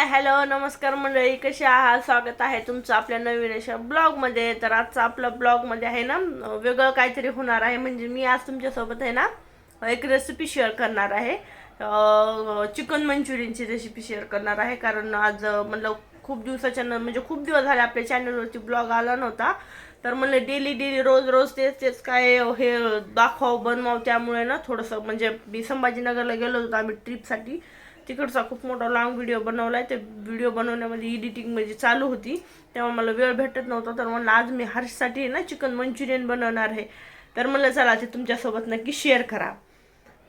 Hello नमस्कार मंडळी, कशी आहात? स्वागत आहे तुमचं आपल्या नवीन अशा ब्लॉगमध्ये. तर आजचा आपला ब्लॉगमध्ये आहे ना वेगळं काहीतरी होणार आहे. म्हणजे मी आज तुमच्यासोबत आहे ना एक रेसिपी शेअर करणार आहे. चिकन मंचुरियनची रेसिपी शेअर करणार आहे. कारण आज म्हणलं खूप दिवसाच्या म्हणजे खूप दिवस झाले आपल्या चॅनलवरती ब्लॉग आला नव्हता. तर म्हणलं डेली रोज रोज तेच काय हे दाखव बनवाव. त्यामुळे ना थोडंसं म्हणजे मी संभाजीनगरला गेलो होतो आम्ही ट्रिपसाठी. तिकडचा खूप मोठा लॉंग व्हिडिओ बनवलाय. ते व्हिडिओ बनवण्यामध्ये एडिटिंग म्हणजे चालू होती, तेव्हा मला वेळ भेटत नव्हता. तर म्हणलं आज मी हर्षसाठी ना चिकन मंचुरियन बनवणार आहे. तर म्हणलं चला ते तुमच्यासोबत नक्की शेअर करा.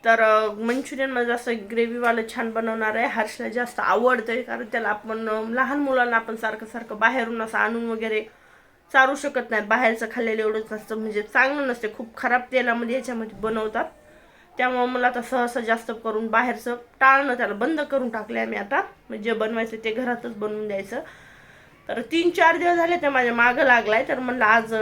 तर मंचुरियन मध्ये असं ग्रेव्हीवालं छान बनवणार आहे. हर्षला जास्त आवडतंय, कारण त्याला आपण लहान मुलांना आपण सारखं बाहेरून असं आणून वगैरे चारू शकत नाही. बाहेरचं खाल्लेलं एवढंच नसतं, म्हणजे चांगलं नसते, खूप खराब तेलामध्ये याच्यामध्ये बनवतात. त्यामुळे मला आता सहसा जास्त करून बाहेरचं टाळणं, त्याला बंद करून टाकले आम्ही आता. म्हणजे बनवायचं ते घरातच बनवून द्यायचं. तर 3-4 दिवस झाले ते माझ्या मागं लागलाय. तर म्हणलं आज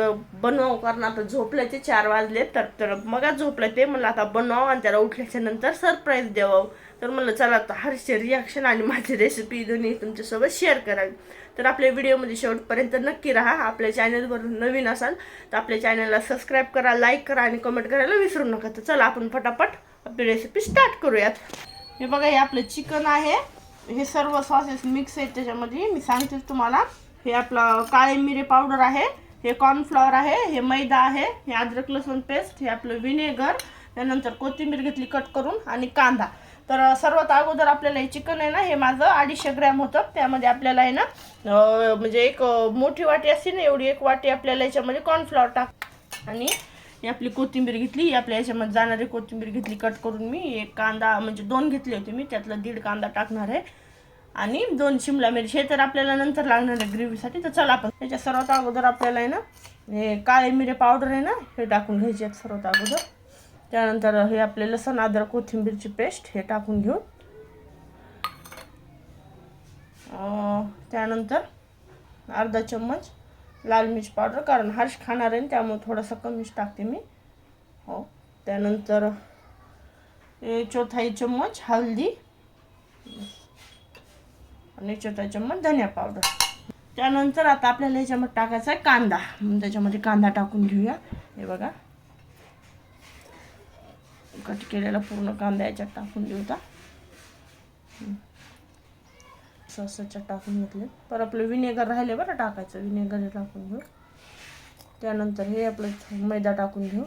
बनव, कारण आता झोपलं ते 4 वाजले. तर मगच झोपलं ते, म्हणलं आता बनव आणि त्याला उठल्याच्या नंतर सरप्राईज द्यावं. तर म्हणलं चला आता हर्षचे रिॲक्शन आणि माझी रेसिपी दोन्ही तुमच्यासोबत शेअर करावी. तर आपल्या व्हिडिओमध्ये शेवटपर्यंत नक्की राहा. आपल्या चॅनलवर नवीन असाल तर आपल्या चॅनलला सबस्क्राईब करा, लाईक करा आणि कमेंट करायला विसरू नका. तर चला आपण फटाफट आपली रेसिपी स्टार्ट करूयात. हे बघा, हे आपलं चिकन आहे. हे सर्व सॉसेस मिक्स आहेत त्याच्यामध्ये. मी सांगते तुम्हाला, हे आपलं काळे मिरे पावडर आहे, हे कॉर्नफ्लॉवर आहे, हे मैदा आहे, हे अद्रक लसूण पेस्ट, हे आपलं विनेगर, त्यानंतर कोथिंबीर घेतली कट करून आणि कांदा. तर सर्वात अगोदर आपल्याला हे चिकन आहे ना, हे माझं 250 ग्रॅम होतं. त्यामध्ये आपल्याला आहे ना म्हणजे एक मोठी वाटी असते ना, एवढी एक वाटी आपल्याला याच्यामध्ये कॉर्नफ्लॉवर टाक. आणि ही आपली कोथिंबीर घेतली, ही आपल्या याच्यामध्ये जाणारी कोथिंबीर घेतली कट करून. मी एक कांदा म्हणजे 2 घेतले होते मी, त्यातला 1.5 कांदा टाकणार आहे. आणि 2 शिमला मिरची, हे तर आपल्याला नंतर लागणार आहे ग्रेव्हीसाठी. तर चला आपण त्याच्या सर्वात अगोदर आपल्याला आहे ना हे काळे मिरे पावडर आहे ना, हे टाकून घ्यायचे आहेत सर्वात अगोदर. त्यानंतर हे आपले लसूण अद्रक कोथिंबीरची पेस्ट हे टाकून घेऊ. त्यानंतर अर्धा चम्मच लाल मिर्च पावडर, कारण हर्ष खाणार आहे त्यामुळे थोडासा कमीच टाकते मी. हो. त्यानंतर 1/4 चम्मच हळदी आणि 1/4 चम्मच धनिया पावडर. त्यानंतर आता आपल्याला याच्यामध्ये टाकायचा आहे कांदा. त्याच्यामध्ये कांदा टाकून घेऊया. हे बघा, कट केलेला पूर्ण कांदा याच्यात टाकून देऊ. सॉसच्या टाकून घेतले. पर आपलं विनेगर राहिले बरं टाकायचं, विनेगर हे टाकून घेऊ. त्यानंतर हे आपलं मैदा टाकून घेऊ.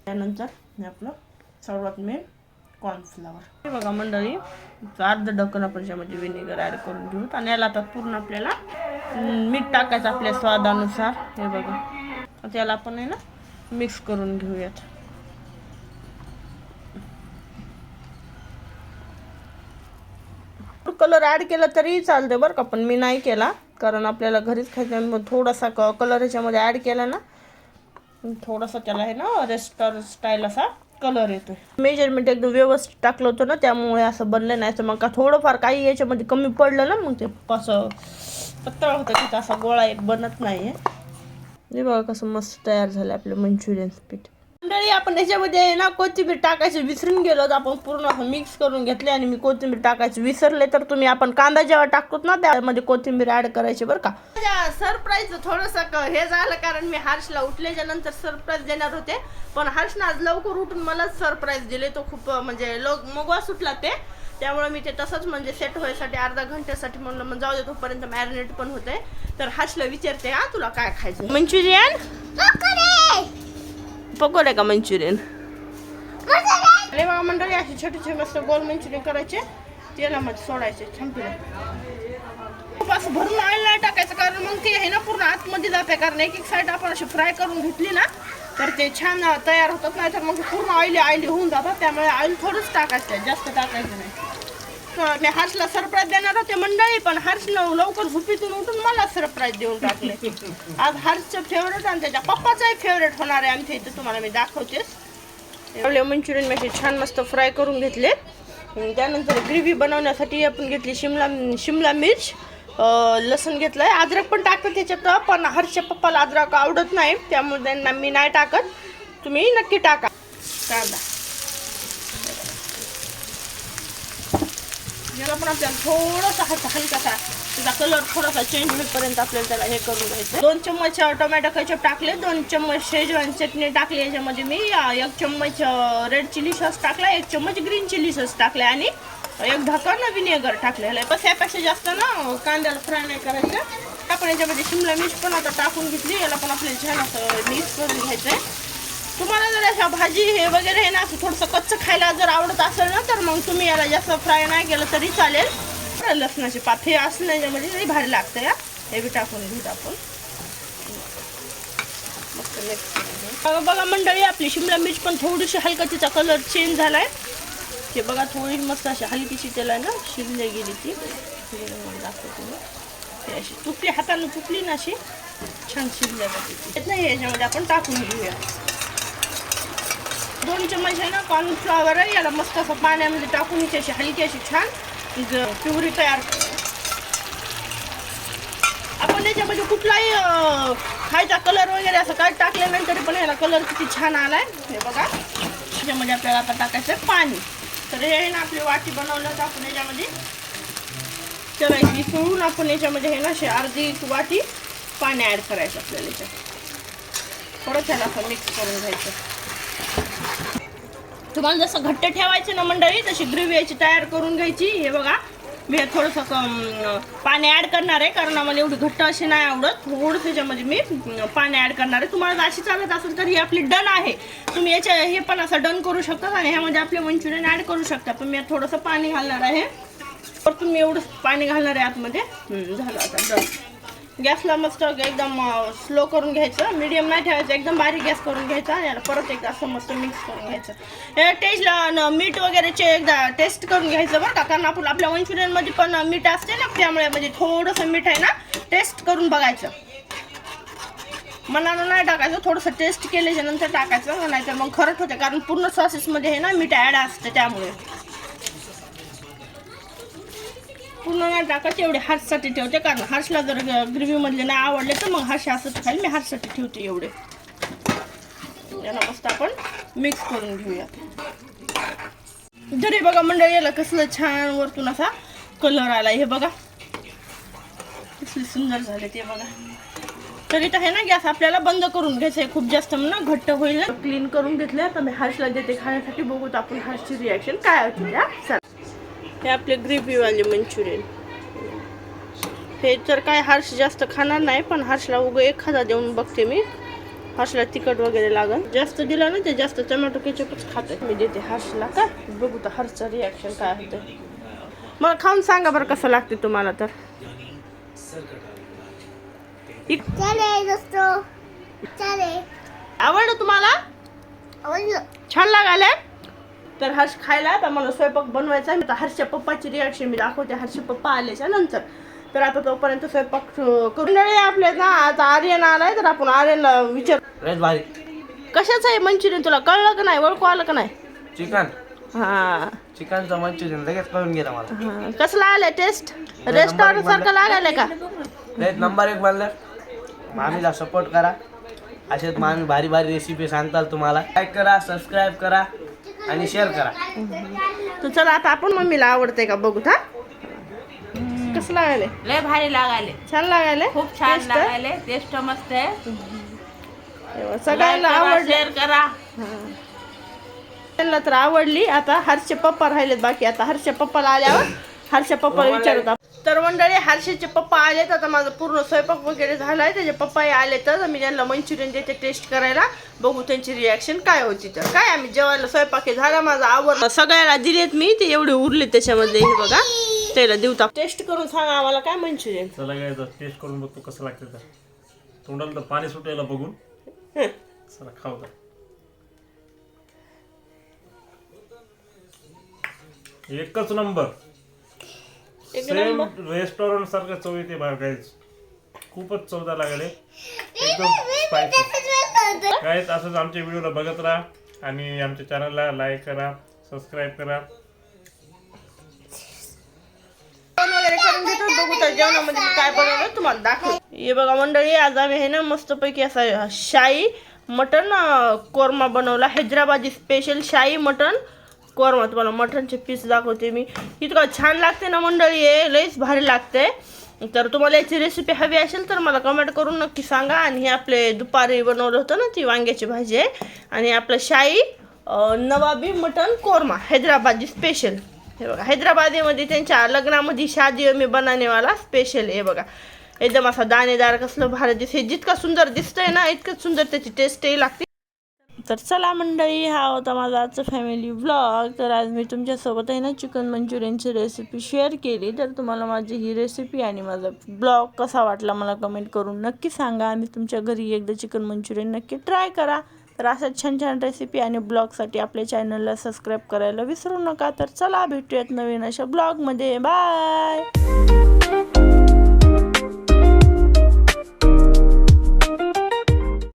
त्यानंतर हे आपलं सर्वात मेन कॉर्नफ्लॉवर. हे बघा मंडळी, अर्ध ढक्कन आपण याच्यामध्ये विनेगर ॲड करून घेऊ. आणि याला आता पूर्ण आपल्याला मीठ टाकायचं आपल्या स्वादानुसार. हे बघा, आता याला आपण आहे ना मिक्स करून घेऊयात. कलर ॲड केला तरी चालते बरं का, पण मी नाही केला, कारण आपल्याला घरीच खायचं. थोडासा कलर याच्यामध्ये ॲड केला ना, थोडासा त्याला आहे ना रेस्टॉरंट स्टाईल असा कलर येतो. मेजरमेंट एकदम व्यवस्थित टाकलं होतं ना, त्यामुळे असं बनलं नाही. तर मग का थोडंफार काही याच्यामध्ये कमी पडलं ना, मग ते असं पत्तळ होतं, तिथं असा गोळा एक बनत नाही. हे बघा कसं मस्त तयार झालं आपलं मंचुरियन पीठ. मंडळी, आपण त्याच्यामध्ये ना कोथिंबीर टाकायचं विसरून गेलो. तर आपण पूर्ण मिक्स करून घेतले आणि मी कोथिंबीर टाकायचं विसरले. तर तुम्ही आपण कांदा जेव्हा टाकतो ना, त्यामध्ये कोथिंबीर ॲड करायची बरं का. सरप्राईज थोडंसं हे झालं, कारण मी हर्षला उठल्याच्या नंतर सरप्राईज देणार होते, पण हर्षनं आज लवकर उठून मलाच सरप्राईज दिले. तो खूप म्हणजे मगवा सुटला ते, त्यामुळे मी ते तसंच म्हणजे सेट व्हायसाठी अर्धा घंट्यासाठी म्हणलं मग जाऊ दे, तोपर्यंत मॅरिनेट पण होते. तर हर्षला विचारते, हा तुला काय खायचं? मंचुरियन पकोडे का मंचुरियन? अरे बघा मंडळी, असे छोटे मस्त गोल मंचुरियन करायचे, तेलामध्ये सोडायचे छानपणे. खूप असं भरून ऑइल नाही टाकायचं, कारण मग ते आहे ना पूर्ण आतमध्ये जाते. कारण एक साईड आपण अशी फ्राय करून घेतली ना, तर ते छान तयार होतात. नाही तर मग पूर्ण ऑइली होऊन जातात. त्यामुळे ऑइल थोडंच टाकायचं, जास्त टाकायचं नाही. मी हर्षला सरप्राईज देणार होते मंडळी, पण हर्षनं लवकर झोपीतून उठून मला सरप्राईज देऊन टाकले. आज हर्षचं फेवरेट आणि त्याच्या पप्पाचाही फेवरेट होणार आहे आमच्या इथं, तुम्हाला मी दाखवतेच. एवढे मंचुरियन मी छान मस्त फ्राय करून घेतले. त्यानंतर ग्रेव्ही बनवण्यासाठी आपण घेतली शिमला मिर्च, लसूण घेतलंय, अद्रक पण टाकतं त्याच्यात. पण हर्षच्या पप्पाला अद्रक आवडत नाही, त्यामुळे त्यांना मी नाही टाकत. तुम्ही नक्की टाका. कांदा याला पण आपल्याला थोडासा हलकासा त्याचा कलर थोडासा चेंज होईपर्यंत आपल्याला त्याला हे करून घ्यायचं. 2 चम्मच टोमॅटो केचप टाकले, 2 चम्मच शेजवान चटणी टाकली, याच्यामध्ये मी 1 चम्मच रेड चिली सॉस टाकला, 1 चम्मच ग्रीन चिली सॉस टाकले आणि 1 ढक्कन विनेगर टाकलेलं आहे. बस यापेक्षा जास्त ना कांद्याला फ्राय नाही करायचं. आपण याच्यामध्ये शिमला मिर्च पण आता टाकून घेतली, याला पण आपल्याला छान असं मिक्स करून घ्यायचं आहे. तुम्हाला जर अशा भाजी हे वगैरे आहे ना असं थोडंसं कच्चं खायला जर आवडत असेल ना तर मग तुम्ही याला जास्त फ्राय नाही केलं तरी चालेल. लसणाचे पात हे असलं याच्यामध्ये लई भारी लागतं या. हे बी टाकून घेऊ आपण. बघा मंडळी, आपली शिमला मिर्च पण थोडीशी हलका तिचा कलर चेंज झालाय. हे बघा थोडी मस्त अशी हलकीशी त्याला ना शिजली गेली ती. दाखवते मी. हे अशी तुटली, हातानं तुटली ना अशी छान शिजल्या जाते नाही. याच्यामध्ये आपण टाकून घेऊया. 2 चम्मच आहे ना कॉर्नफ्लॉवर आहे, याला मस्त असं पाण्यामध्ये टाकून घ्यायची अशी हलकी अशी छान प्युरी तयार. आपण याच्यामध्ये कुठलाही खायचा कलर वगैरे असं काय टाकल्यानंतर पण याला कलर किती छान आलाय. हे बघा याच्यामध्ये आपल्याला आता टाकायचं आहे पाणी. तर हे आहे ना आपली वाटी बनवलं तर आपण याच्यामध्ये करायची सोडून आपण याच्यामध्ये हे ना अशी अर्धी वाटी पाणी ॲड करायचं आपल्याला. याच्यात परत ह्याला असं मिक्स करून घ्यायचं. तुम्हाला जसं घट्ट ठेवायचं ना मंडळी तशी ग्रेव्ही याची तयार करून घ्यायची. हे बघा मी थोडंसं पाणी ॲड करणार आहे कारण आम्हाला एवढी घट्ट अशी नाही आवडत. थोडं त्याच्यामध्ये मी पाणी ॲड करणार आहे. तुम्हाला अशी चालत असेल तर ही आपली डन आहे. तुम्ही याच्या हे पण असं डन करू शकता आणि ह्यामध्ये आपले मंचुरियन ॲड करू शकता. पण मी थोडंसं पाणी घालणार आहे. तर तुम्ही एवढं पाणी घालणार आहे आतमध्ये. झालं आता डन. गॅसला मस्त एकदम स्लो करून घ्यायचं, मीडियम नाही ठेवायचं, एकदम बारीक गॅस करून घ्यायचा आणि याला परत एकदा असं मस्त मिक्स करून घ्यायचं. हे टेस्टला मीठ वगैरेचे एकदा टेस्ट करून घ्यायचं बरं का, कारण आपण आपल्या मंचुरियनमध्ये पण मीठ असते ना, त्यामुळे म्हणजे थोडंसं मीठ आहे ना टेस्ट करून बघायचं. मनानं नाही टाकायचं, थोडंसं टेस्ट केल्याच्या नंतर टाकायचं, नाहीतर मग खरंच होते कारण पूर्ण सॉसेसमध्ये आहे ना मीठ ॲड असते. त्यामुळे पूर्ण नाही टाकायचं, एवढे हार्ससाठी ठेवते कारण हार्सला जर ग्रेव्हीमधले नाही आवडले तर मग हार्स असंच खाईल. मी हार्ससाठी ठेवते एवढे. याला मस्त आपण मिक्स करून घेऊया. जरी बघा मंडळी याला कसलं छान वरतून असा कलर आला. हे बघा कसले सुंदर झाले ते बघा. तर इथं आहे ना गॅस आपल्याला बंद करून घ्यायचं आहे. खूप जास्त ना घट्ट होईल. क्लीन करून घेतले आता मी हार्सला देते खाण्यासाठी. बघूत आपण हार्सची रिॲक्शन काय होती. चला हे आपले ग्रेव्हीवाले मंचुरियन. हे तर काय हर्ष जास्त खाणार नाही पण हर्षला उगं एखादा देऊन बघते मी. हर्षला तिखट वगैरे लागल, जास्त दिला ना ते जास्त टोमॅटो केचपच खाते. मी देते हर्षला. काय बघू तर हर्षचं रिॲक्शन काय होतं. मला खाऊन सांगा बरं कसं लागते तुम्हाला. तर आवडलं तुम्हाला? छान लागायला. तर हर्ष खायला आता मला स्वयंपाक बनवायचा आहे. आता हर्षच्या पप्पाची रिॲक्शन मी दाखवते हर्षचे पप्पा आल्याच्या नंतर. तर आता तोपर्यंत स्वयंपाक करून आपल्या ना आता आर्यन आलाय तर आपण आर्यनला विचार. कशाचं आहे मंचुरियन तुला कळलं का नाही? ओळखू आलं का नाही? चिकन. हा चिकनचं मंचुरियन लगेच करून गेला मला. कसं लागलंय टेस्ट? रेस्टॉरंट सारखं लागायला का? नंबर 1 बनलं. मामीला सपोर्ट करा. असेच मामी भारी भारी रेसिपी सांगताल तुम्हाला. लाईक करा, सबस्क्राईब करा आणि शेअर करा. तर चला आता आपण मम्मीला आवडते का बघूत. हा कसं लागायले? लय भारी लागायले. छान लागायले. खूप छान लागायले. टेस्ट मस्त आहे. सगळ्यांना आवडले. शेअर करा. त्यांना तर आवडली. आता हर्षचे पप्पा राहिलेत बाकी. आता हर्षच्या पप्पाला आल्यावर हर्षच्या पप्पाला विचारत. तर मंडळी हर्षचे पप्पा आलेत. आता माझा पूर्ण स्वयंपाक वगैरे झालाय. त्याचे पप्पाही आले तर मी त्यांना मंचुरियन देते टेस्ट करायला. बघू त्यांची रिॲक्शन काय होती. तर काय आम्ही जेवायला स्वयंपाक झाला माझा आवडला. सगळ्याला दिलेत मी. ते एवढे उरले त्याच्यामध्ये. हे बघा त्याला देऊता. टेस्ट करून सांगा आम्हाला काय मंचुरियन. चला काय टेस्ट करून बघतो कसं लागतं. तर तोंडाला तर पाणी सुटायला बघून चला खाऊ. एकच नंबर. सेम रेस्टॉरंट सारखं चव येते बाहेर. खूपच चवदार लागले. एकदम स्पायसी. गाईज असंच आमच्या व्हिडिओला बघत राहा आणि आमच्या चॅनलला लाईक करा, सबस्क्राईब करा. वगैरे करून घेतो. बघू तर जेवणामध्ये काय बनवलं तुम्हाला दाखव. हे बघा मंडळी आज आम्ही हे ना मस्तपैकी असा शाही मटन कोरमा बनवला. हैदराबादी स्पेशल शाही मटन कोरमा. तुम्हाला मटणचे पीस दाखवते मी. इतकं छान लागते ना मंडळी, हे लईच भारी लागते. तर तुम्हाला याची रेसिपी हवी असेल तर मला कमेंट करून नक्की सांगा. आणि हे आपले दुपारी बनवलं होतं ना ती वांग्याची भाजी आहे. आणि आपलं शाही नवाबी मटन कोरमा हैदराबादी स्पेशल. हे बघा, हैदराबादीमध्ये त्यांच्या लग्नामध्ये शादी में बनानेवाला स्पेशल. हे बघा, एकदम असा दाणेदार कसलं भारी दिसते. जितका सुंदर दिसतंय ना इतकं सुंदर त्याची टेस्टही लागते. तर चला मंडळी, हा होता माझा आजचा फॅमिली व्लॉग. तर आज मी तुमच्यासोबत आहे ना चिकन मंचुरियनची रेसिपी शेअर केली. तर तुम्हाला माझी ही रेसिपी आणि माझा ब्लॉग कसा वाटला मला कमेंट करून नक्की सांगा. आणि तुमच्या घरी एकदा चिकन मंचुरियन नक्की ट्राय करा. तर अशाच छान छान रेसिपी आणि ब्लॉगसाठी आपल्या चॅनलला सबस्क्राईब करायला विसरू नका. तर चला भेटूयात नवीन अशा ब्लॉगमध्ये. बाय.